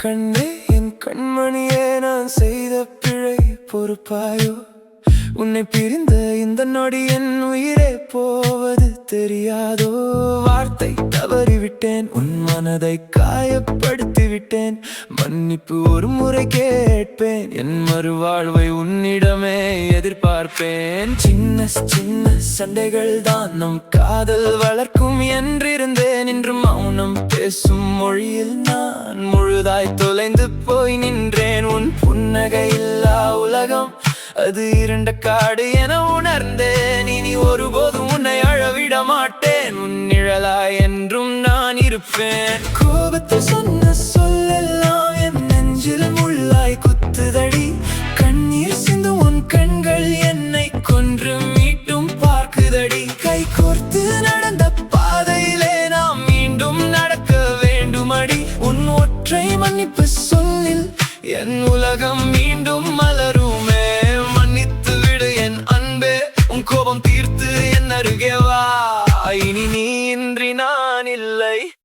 கண்ணே என் கண்மணியே, நான் செய்த பிழை பொறுப்பாயோ? உன்னை பிரிந்த இந்த நொடி என் உயிரே போவது தெரியாதோ? வார்த்தை தவறிவிட்டேன், உன் மனதை காயப்படுத்தி விட்டேன். மன்னிப்பு ஒரு முறை கேட்பேன், என் மறுவாழ்வை உன்னிடமே எதிர்பார்ப்பேன். சின்ன சின்ன சண்டைகள் தான் நம் காதல் வளர்க்கும் என்றிருந்தேன். இன்று மௌனம் பேசும் மொழியில் நான் முழுதாய் தொலைந்து போய் நின்றேன். உன் புன்னகை இல்லா உலகம் அது இருண்ட காடு என உணர்ந்தேன். இனி ஒருபோதும் உன்னை அழவிட மாட்டேன், உன் நிழலாய் என்றும் நான் இருப்பேன். கோபத்தை சொன்ன சொல்லெல்லாம் என் நெஞ்சில் முள்ளாய் குத்துதடி. கண்ணீர் சிந்தும் உன் கண்கள் என்னை கொன்று மீட்டும் பார்க்குதடி. கை கோர்த்து நடந்த பாதையிலே நாம் மீண்டும் நடக்க வேண்டுமடி. உன் ஒற்றை மன்னிப்பு சொல்லில் என் உலகம் மீண்டும்